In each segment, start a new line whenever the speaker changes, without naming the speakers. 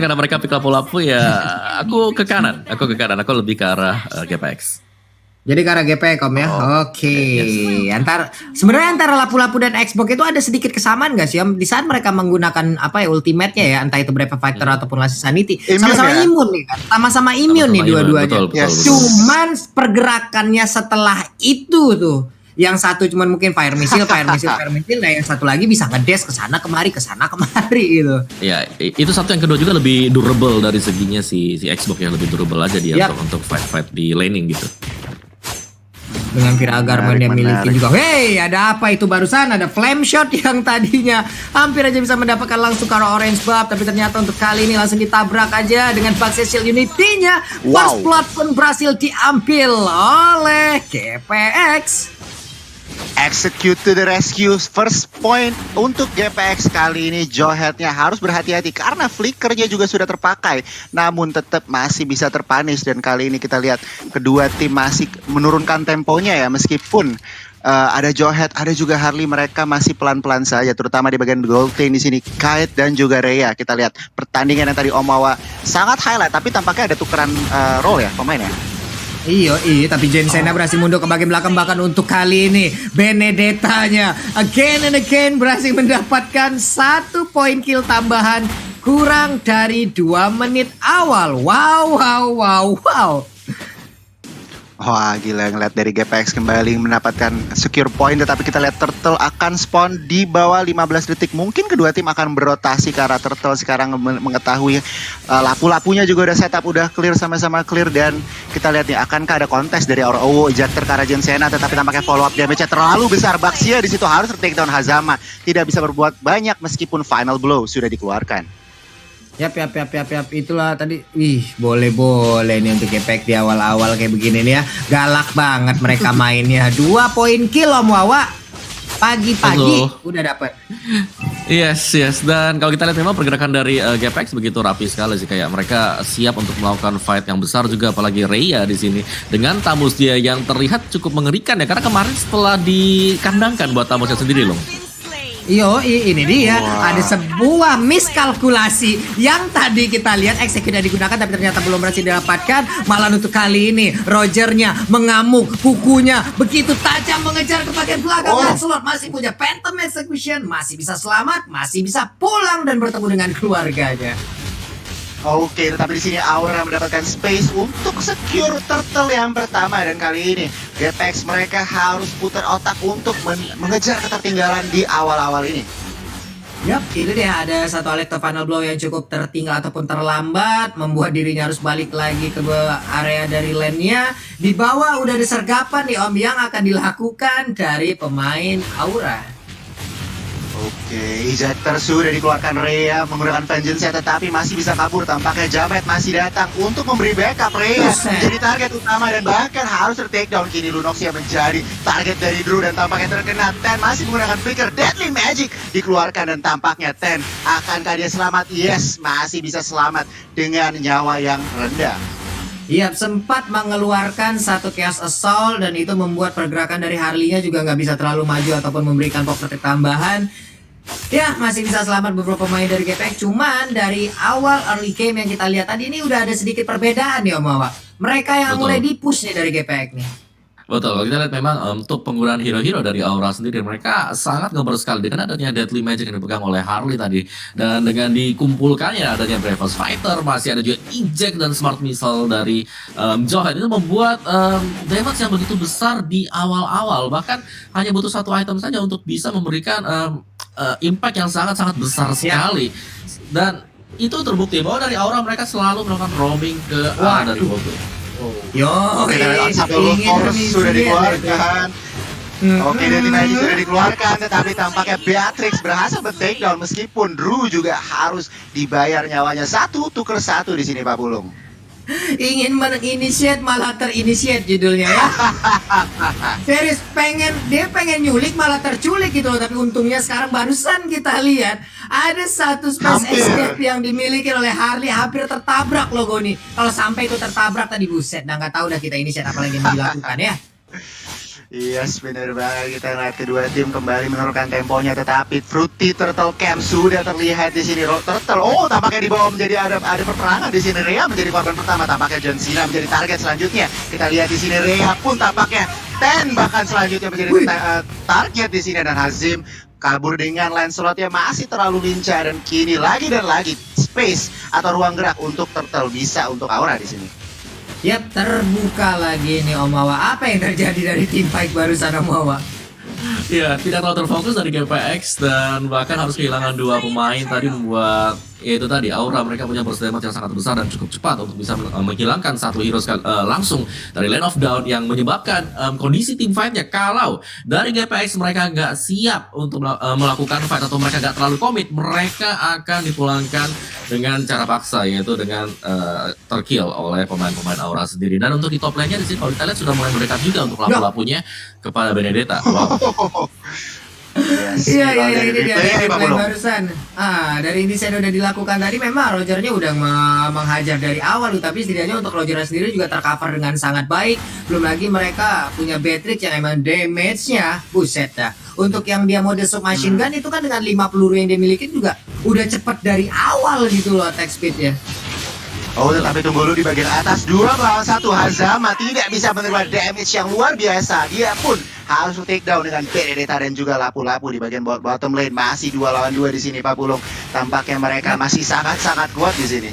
karena mereka pick lapu-lapu ya aku ke kanan. Aku lebih ke arah GPX.
Jadi ke arah GPX Om ya. Oke.
Yes.
Sebenarnya antara lapu-lapu dan Xbox itu ada sedikit kesamaan gak sih Om? Di saat mereka menggunakan apa ya ultimate-nya ya, entah itu Breath of Fire ataupun Last Sanity, sama-sama
ya?
imun nih kan. Sama-sama imun nih dua-duanya.
Betul.
Cuman pergerakannya setelah itu tuh yang satu cuman mungkin fire missile, nah yang satu lagi bisa ngedes ke sana kemari gitu.
Ya, itu satu. Yang kedua juga lebih durable dari seginya si Xbox yang lebih durable aja dia untuk fight di laning gitu.
Dengan Firagar yang miliki juga. Hey, ada apa itu barusan? Ada flame shot yang tadinya hampir aja bisa mendapatkan langsung ke arah orange buff, tapi ternyata untuk kali ini langsung ditabrak aja dengan Bug Shield Unity-nya. First blood pun berhasil diambil oleh GPX.
Execute to the rescue. First point untuk GPX kali ini. Jawhead-nya harus berhati-hati karena flickernya juga sudah terpakai, namun tetap masih bisa terpunish. Dan kali ini kita lihat kedua tim masih menurunkan temponya ya, meskipun ada Jawhead, ada juga Harley, mereka masih pelan-pelan saja, terutama di bagian gold lane di sini. Kite dan juga Rhea, kita lihat pertandingan yang tadi Omawa sangat highlight, tapi tampaknya ada tukeran role ya pemain ya.
Iya, tapi Jensena berhasil mundur ke bagian belakang, bahkan untuk kali ini Benedetta-nya again and again berhasil mendapatkan 1 poin kill tambahan kurang dari 2 menit awal. Wow.
Wah gila, ngeliat dari GPX kembali mendapatkan secure point, tetapi kita lihat Turtle akan spawn di bawah 15 detik. Mungkin kedua tim akan berotasi ke arah Turtle sekarang, mengetahui lapu-lapunya juga udah setup, udah clear, sama-sama clear. Dan kita lihat nih, akankah ada kontes dari Aura ejector ke arah Jensena, tetapi tampaknya follow up damage-nya terlalu besar. Baxia di situ harus take-down Hazama, tidak bisa berbuat banyak meskipun final blow sudah dikeluarkan.
Yap. Itulah tadi. Boleh nih untuk GPX di awal-awal kayak begini nih ya. Galak banget mereka mainnya. 2 poin kill Om Wawa. Pagi-pagi udah dapet.
Yes. Dan kalau kita lihat memang pergerakan dari GPX begitu rapi sekali sih, kayak mereka siap untuk melakukan fight yang besar juga, apalagi Rhea di sini dengan Tamus dia yang terlihat cukup mengerikan ya, karena kemarin setelah dikandangkan buat Tamusnya sendiri loh.
Ini dia. Ada sebuah miskalkulasi yang tadi kita lihat execute digunakan, tapi ternyata belum berhasil didapatkan. Malah untuk kali ini Rogernya mengamuk, kukunya begitu tajam mengejar ke bagian belakang. Lancelot masih punya Phantom Execution, masih bisa selamat, masih bisa pulang dan bertemu dengan keluarganya.
Oke, tetapi di sini Aura mendapatkan space untuk secure Turtle yang pertama, dan kali ini GPX mereka harus putar otak untuk mengejar ketertinggalan di awal-awal ini.
Yap, itu dia, ada satu electro final blow yang cukup tertinggal ataupun terlambat, membuat dirinya harus balik lagi ke area dari lane-nya. Di bawah udah ada sergapan nih Om yang akan dilakukan dari pemain Aura.
Oke, ejector sudah dikeluarkan Rhea menggunakan vengeance-nya, tetapi masih bisa kabur. Tampaknya Jamet masih datang untuk memberi backup. Rhea jadi target utama dan bahkan harus ter-takedown. Kini Lunox yang menjadi target dari Drew dan tampaknya terkena. Ten masih menggunakan flicker, Deadly Magic dikeluarkan dan tampaknya Ten akankah dia selamat? Yes, masih bisa selamat dengan nyawa yang rendah.
Iya, sempat mengeluarkan satu Chaos Assault dan itu membuat pergerakan dari Harley-nya juga nggak bisa terlalu maju ataupun memberikan pop protect tambahan. Ya, masih bisa selamat beberapa pemain dari GPX. Cuman dari awal early game yang kita lihat tadi ini udah ada sedikit perbedaan ya Om Wawa. Mereka yang mulai di-push nih dari GPX nih.
Betul, kalau kita lihat memang untuk penggunaan hero-hero dari Aura sendiri, mereka sangat ngeber sekali dengan adanya Deadly Magic yang dipegang oleh Harley tadi. Dan dengan dikumpulkannya adanya Bravest Fighter, masih ada juga Eject dan Smart Missile dari Jawhead, itu membuat damage yang begitu besar di awal-awal. Bahkan hanya butuh satu item saja untuk bisa memberikan impact yang sangat-sangat besar sekali. Dan itu terbukti bahwa dari Aura mereka selalu melakukan roaming ke arah dari bottom.
Sudah dikeluarkan. Oke, Deadly Magic sudah dikeluarkan, tetapi tampaknya Beatrix berhasil men-takedown meskipun Drew juga harus dibayar nyawanya. 1 tuker 1 di sini Pak Pulung.
Ingin menginitiate malah terinitiate judulnya ya. Serius, dia pengen nyulik malah terculik gitu loh. Tapi untungnya sekarang barusan kita lihat ada satu space escape yang dimiliki oleh Harley, hampir tertabrak logo nih. Kalau sampai itu tertabrak tadi, buset, nah nggak tahu dah kita initiate apa lagi yang dilakukan ya.
Yes, bener banget. Kita lihat kedua tim kembali menurunkan temponya, tetapi Fruity Turtle Camp sudah terlihat di sini. Turtle, tampaknya dibawa menjadi ada peperangan di sini. Rhea menjadi korban pertama, tampaknya John Cena menjadi target selanjutnya. Kita lihat di sini Rhea pun tampaknya Ten bahkan selanjutnya menjadi target di sini, dan Hazim kabur dengan Lancelot yang masih terlalu lincah, dan kini lagi dan lagi space atau ruang gerak untuk Turtle bisa untuk Aura di sini.
Yap, terbuka lagi nih Omawa. Apa yang terjadi dari tim fight barusan Omawa?
Ya, tidak terlalu terfokus dari GPX dan bahkan harus kehilangan 2 pemain tadi membuat itu tadi Aura mereka punya burst damage yang sangat besar dan cukup cepat untuk bisa menghilangkan satu hero langsung dari Land of Doubt yang menyebabkan kondisi tim fightnya kalau dari GPX mereka nggak siap untuk melakukan fight atau mereka nggak terlalu komit, mereka akan dipulangkan dengan cara paksa, yaitu dengan terkill oleh pemain-pemain Aura sendiri. Dan untuk di top lane-nya di sini kalau kita lihat sudah mulai mendekat juga untuk lapu-lapunya kepada Benedetta. Wow.
Iya, ini dia replay barusan. Dari ini saya udah dilakukan tadi, memang Rogernya udah menghajar dari awal, tapi setidaknya untuk Roger sendiri juga tercover dengan sangat baik. Belum lagi mereka punya Beatrix yang emang damage-nya buset dah. Untuk yang dia mode submachine gun itu kan dengan 5 peluru yang dia miliki juga udah cepet dari awal gitu loh attack speed-nya.
Tetapi tunggu dulu di bagian atas, 2 melawan 1. Hazama tidak bisa menerima damage yang luar biasa. Dia pun harus take down dengan Benedetta dan juga lapu-lapu di bagian bottom lane. Masih 2 lawan 2 di sini, Pak Pulung. Tampaknya mereka masih sangat-sangat kuat di sini.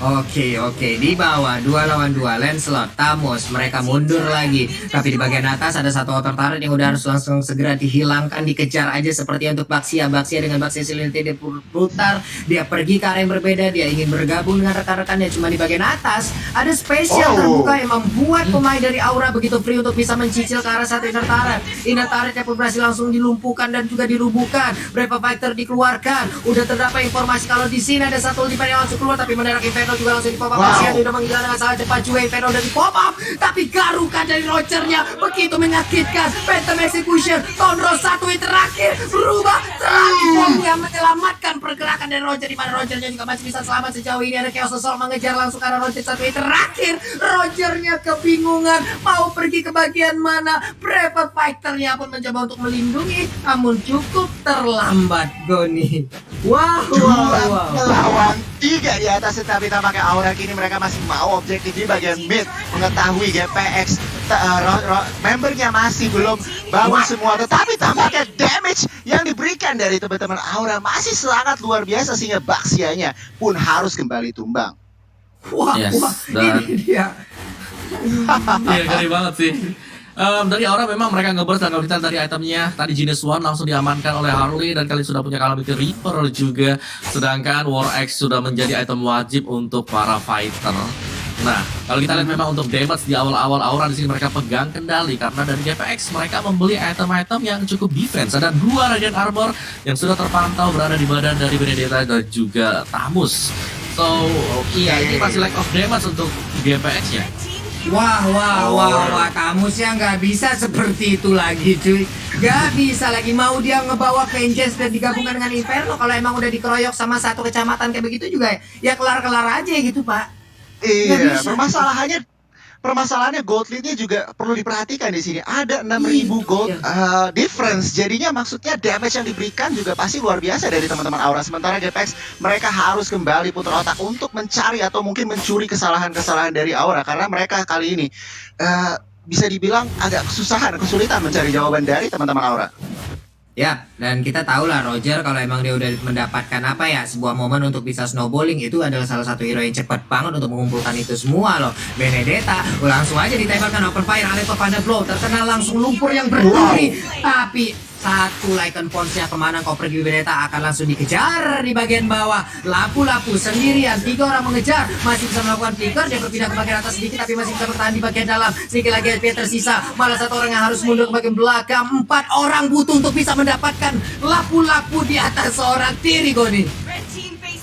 Oke, di bawah 2 lawan 2 Lancelot, Thamus, mereka mundur lagi. Tapi di bagian atas ada satu outer turret yang udah harus langsung segera dihilangkan, dikejar aja seperti untuk Baxia dengan Baxia Silente dia putar, dia pergi ke arah yang berbeda, dia ingin bergabung dengan rekan-rekannya. Cuma di bagian atas ada space yang terbuka yang membuat pemain dari Aura begitu free untuk bisa mencicil ke arah satu inner turret. Inner turretnya pun berhasil langsung dilumpuhkan dan juga dirubuhkan. Brave Fighter dikeluarkan. Udah terdapat informasi kalau di sini ada satu ultimate yang langsung keluar, tapi mendarat Inferno juga langsung di pop up. Dia udah menggila dengan sangat cepat juga. Inferno udah di pop up, tapi garukan dari Rogernya begitu menyakitkan. Phantom Execution, Tonro satu yang terakhir berubah terakhir yang menyelamatkan pergerakan dari Roger, di mana Rogernya juga masih bisa selamat sejauh ini. Ada Chaos Assault mengejar langsung karena Roger satu yang terakhir. Rogernya kebingungan mau pergi ke bagian mana. Brave Fighter-nya pun mencoba untuk melindungi, namun cukup terlambat Goni. Wow.
Melawan 3 di atas, tetapi tampaknya Aura kini mereka masih mau objektif di bagian mid. Mengetahui GPX membernya masih belum bangun semua, tetapi tampaknya damage yang diberikan dari teman-teman Aura masih sangat luar biasa sehingga Baxianya pun harus kembali tumbang.
Wah,
dan
ini dia.
Iya, ngeri banget sih. Dari Aura memang mereka nge-burst, dan kalau kita dari itemnya tadi Genius One langsung diamankan oleh Harley, dan kalian sudah punya Calamity Reaper juga, sedangkan War Axe sudah menjadi item wajib untuk para fighter. Nah, kalau kita lihat memang untuk damage di awal-awal Aura di sini mereka pegang kendali karena dari GPX mereka membeli item-item yang cukup defense. Ada 2 Radiant Armor yang sudah terpantau berada di badan dari Benedetta dan juga Thamus. So, ini masih lack of damage untuk GPX-nya.
Wah, Thamusnya nggak bisa seperti itu lagi cuy. Nggak bisa lagi, mau dia ngebawa Vengeance dan digabungkan dengan Inferno. Kalau emang udah dikeroyok sama satu kecamatan kayak begitu juga ya kelar-kelar aja gitu Pak.
Iya, permasalahannya gold lead-nya juga perlu diperhatikan di sini. Ada 6.000 gold difference. Jadinya maksudnya damage yang diberikan juga pasti luar biasa dari teman-teman Aura. Sementara GPX mereka harus kembali putar otak untuk mencari atau mungkin mencuri kesalahan-kesalahan dari Aura, karena mereka kali ini bisa dibilang agak kesulitan mencari jawaban dari teman-teman Aura.
Ya, dan kita tahu lah Roger kalau emang dia udah mendapatkan sebuah momen untuk bisa snowballing, itu adalah salah satu hero yang cepat banget untuk mengumpulkan itu semua loh. Benedetta langsung aja ditembakkan open fire, Aleph Thunder Blow terkena langsung lumpur yang berduri. Tapi satu Lycan Force-nya kemana kau pergi Benedetta akan langsung dikejar di bagian bawah. Lapu-lapu sendirian, 3 orang mengejar, masih bisa melakukan flicker, dia berpindah ke bagian atas sedikit tapi masih bisa bertahan di bagian dalam. Sedikit lagi HP tersisa, malah 1 orang yang harus mundur ke bagian belakang. 4 orang butuh untuk bisa mendapatkan lapu-lapu di atas seorang diri Goni.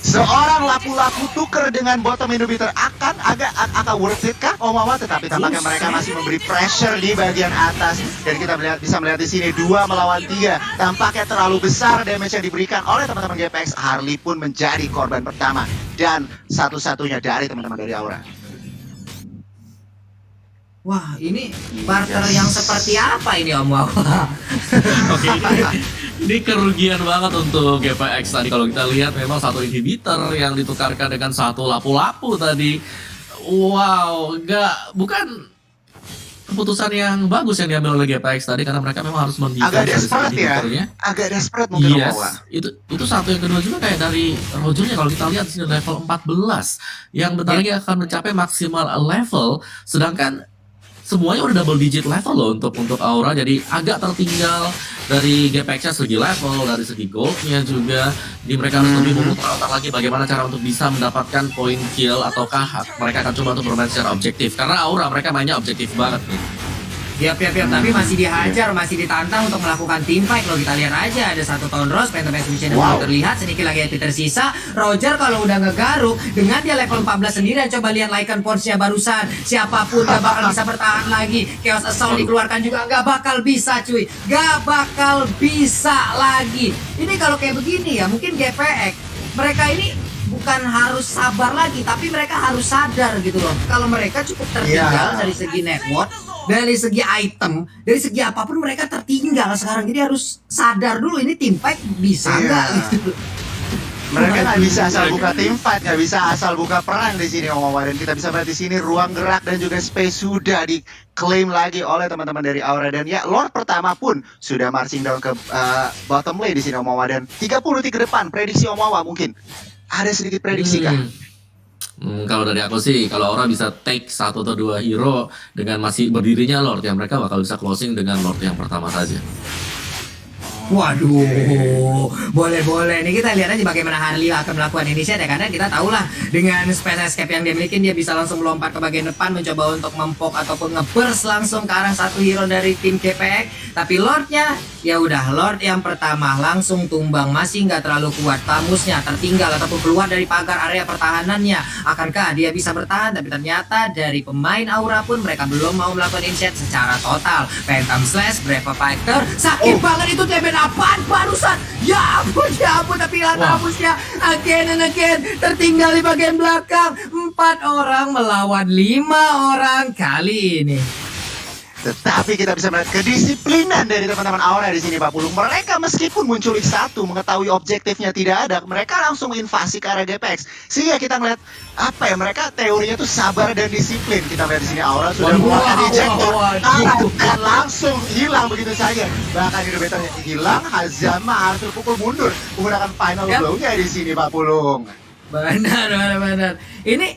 Seorang lapu-lapu tuker dengan bottom inhibitor akan worth it kah Omawa? Tetapi tampaknya mereka masih memberi pressure di bagian atas, dan kita bisa melihat di sini 2 melawan 3. Tampaknya terlalu besar damage yang diberikan oleh teman-teman GPX. Harley pun menjadi korban pertama dan satu-satunya dari teman-teman dari Aura.
Wah, ini barter yang seperti apa ini Om Wawa?
Oke, ini kerugian banget untuk GPX tadi. Kalau kita lihat memang satu inhibitor yang ditukarkan dengan satu lapu-lapu tadi. Wow, bukan keputusan yang bagus yang diambil oleh GPX tadi, karena mereka memang harus
Agak
mendefense dari
desperate ya.
inhibitornya.
Agak desperate mungkin
Yes,
Wawa.
itu satu. Yang kedua juga kayak dari Rogernya, kalau kita lihat di sini level 14 yang bentar lagi akan mencapai maksimal level, sedangkan semuanya udah double digit level loh untuk Aura, jadi agak tertinggal dari GPX-nya segi level, dari segi goldnya juga. Di mereka harus lebih memutar otak lagi bagaimana cara untuk bisa mendapatkan poin kill, ataukah mereka akan coba untuk bermain secara objektif, karena Aura mereka mainnya objektif banget nih.
Yap, tapi masih dihajar, masih ditantang untuk melakukan team fight. Kalau kita lihat aja, ada satu tahun Rose, Phantom Exhibition yang belum terlihat, sedikit lagi yang tersisa. Roger kalau udah ngegaruk, dengan dia level 14 sendiri, dan coba lihat Lycan Force-nya barusan. Siapapun gak bakal bisa bertahan lagi. Chaos Assault dikeluarkan juga, gak bakal bisa cuy. Gak bakal bisa lagi. Ini kalau kayak begini ya, mungkin GPX, mereka ini bukan harus sabar lagi, tapi mereka harus sadar gitu loh. Kalau mereka cukup tertinggal dari segi network, dari segi item, dari segi apapun mereka tertinggal sekarang. Jadi harus sadar dulu, ini tim fight bisa nggak gitu.
Mereka nggak bisa asal buka tim fight, nggak bisa asal buka perang di sini Om Wawa. Dan kita bisa melihat di sini ruang gerak dan juga space sudah diklaim lagi oleh teman-teman dari Aura. Dan ya, Lord pertama pun sudah marching down ke bottom lane di sini Om Wawa. Dan 30 detik ke depan, prediksi Om Wawa mungkin ada sedikit prediksi kah?
Kalau dari aku sih, kalau Aura bisa take 1 atau 2 hero dengan masih berdirinya Lord, ya mereka bakal bisa closing dengan Lord yang pertama saja.
Waduh, boleh. Nih kita lihat aja bagaimana Harley akan melakukan initiate ya, karena kita tahu lah dengan space escape yang dia miliki, dia bisa langsung melompat ke bagian depan, mencoba untuk mempok ataupun nge-burst langsung ke arah satu hero dari tim GPX. Tapi Lordnya, ya udah, Lord yang pertama langsung tumbang, masih nggak terlalu kuat. Tamusnya tertinggal ataupun keluar dari pagar area pertahanannya. Akankah dia bisa bertahan? Tapi ternyata dari pemain Aura pun mereka belum mau melakukan initiate secara total. Phantom Slash, Brave Fighter, sakit banget itu TBN apaan barusan? Ya ampun, tapi hilang hapusnya again and again, tertinggal di bagian belakang. 4 orang melawan 5 orang kali ini.
Tetapi kita bisa melihat kedisiplinan dari teman-teman Aura di sini Pak Pulung. Mereka meskipun menculik satu, mengetahui objektifnya tidak ada, mereka langsung invasi ke arah GPX. Sehingga kita ngeliat apa ya, mereka teorinya tuh sabar dan disiplin. Kita lihat di sini Aura sudah mengeluarkan ejector, dan langsung hilang begitu saja. Bahkan inhibitornya hilang, Hazama harus terpukul mundur menggunakan final blow-nya di sini Pak Pulung.
Benar. Ini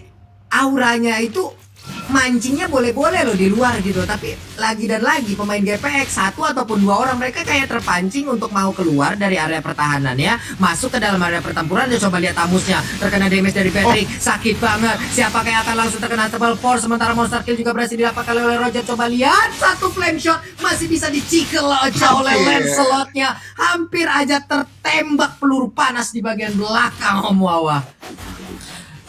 auranya itu mancingnya boleh-boleh loh di luar gitu, tapi lagi dan lagi pemain GPX 1 ataupun 2 orang mereka kayak terpancing untuk mau keluar dari area pertahanannya, masuk ke dalam area pertempuran. Dan coba lihat tamusnya terkena damage dari Patrick, sakit banget. Siapa kayak akan langsung terkena triple force, sementara monster kill juga berhasil didapatkan oleh Roger. Coba lihat, satu flame shot masih bisa dicikel aja oleh Lancelotnya, hampir aja tertembak peluru panas di bagian belakang Om Wawa.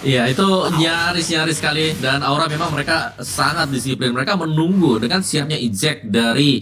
Iya, itu nyaris sekali. Dan Aura memang mereka sangat disiplin. Mereka menunggu dengan siapnya eject dari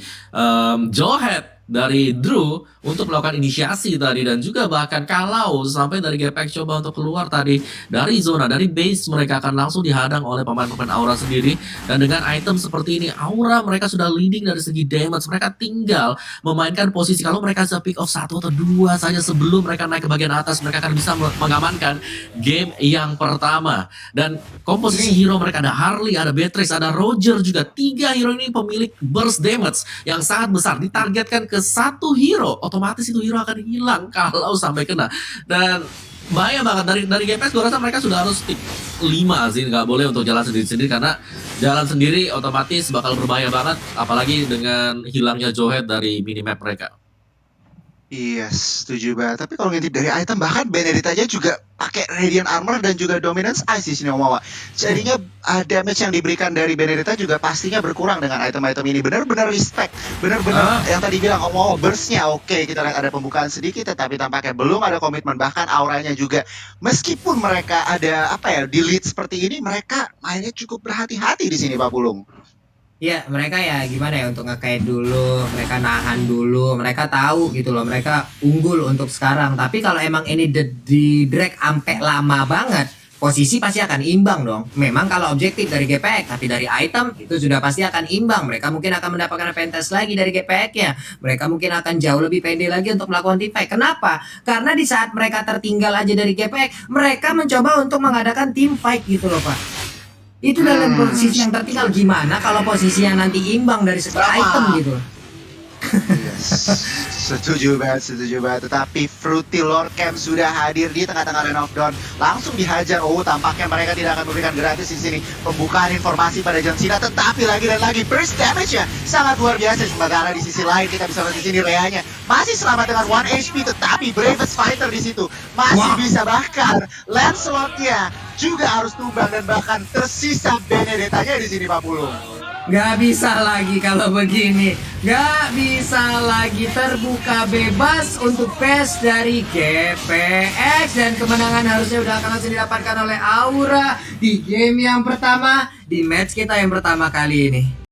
Jowhead, dari Drew untuk melakukan inisiasi tadi. Dan juga bahkan kalau sampai dari GPX coba untuk keluar tadi dari zona, dari base, mereka akan langsung dihadang oleh pemain-pemain Aura sendiri. Dan dengan item seperti ini, Aura mereka sudah leading dari segi damage. Mereka tinggal memainkan posisi. Kalau mereka bisa pick off 1 atau 2 saja sebelum mereka naik ke bagian atas, mereka akan bisa mengamankan game yang pertama. Dan komposisi hero mereka ada Harley, ada Beatrix, ada Roger juga. 3 hero ini pemilik burst damage yang sangat besar. Ditargetkan ke 1 hero, otomatis itu hero akan hilang kalau sampai kena. Dan bahaya banget dari GPX. Gue rasa mereka sudah harus pick 5 sih, nggak boleh untuk jalan sendiri-sendiri, karena jalan sendiri otomatis bakal berbahaya banget, apalagi dengan hilangnya Jowhead dari minimap mereka.
Iya, setuju banget. Tapi kalau ngintip dari item, bahkan Benedetta aja juga pakai Radiant Armor dan juga Dominance Ice di sini Om Wawa. Jadinya damage yang diberikan dari Benedetta juga pastinya berkurang dengan item-item ini. Benar-benar respect. Benar-benar yang tadi bilang Om Wawa, burst-nya oke. Kita lihat ada pembukaan sedikit, tetapi tampaknya belum ada komitmen. Bahkan auranya juga, meskipun mereka ada apa ya, di lead seperti ini, mereka mainnya cukup berhati-hati di sini Pak Pulung.
Ya, mereka ya gimana ya, untuk ngekait dulu, mereka nahan dulu, mereka tahu gitu loh, mereka unggul untuk sekarang. Tapi kalau emang ini di drag ampe lama banget, posisi pasti akan imbang dong. Memang kalau objektif dari GPX, tapi dari item itu sudah pasti akan imbang. Mereka mungkin akan mendapatkan advantage lagi dari GPX-nya. Mereka mungkin akan jauh lebih pede lagi untuk melakukan teamfight. Kenapa? Karena di saat mereka tertinggal aja dari GPX, mereka mencoba untuk mengadakan teamfight gitu loh, Pak. Itu dalam posisi yang tertinggal. Gimana kalau posisinya nanti imbang dari segi item gitu?
Setuju banget. Tetapi Fruity Lord Camp sudah hadir di tengah-tengah Lane of Dawn. Langsung dihajar. Oh, tampaknya mereka tidak akan memberikan gratis di sini. Pembukaan informasi pada John Cena, tetapi lagi dan lagi burst damage-nya sangat luar biasa. Sementara di sisi lain kita bisa lihat di sini Rhea-nya masih selamat dengan 1 HP, tetapi Bravest Fighter di situ masih bisa, bahkan Lancelot-nya juga harus tumbang dan bahkan tersisa Benedetta-nya di sini, Pak Pulung.
Gak bisa lagi kalau begini. Gak bisa lagi, terbuka bebas untuk PES dari GPX. Dan kemenangan harusnya udah akan langsung didapatkan oleh Aura di game yang pertama, di match kita yang pertama kali ini.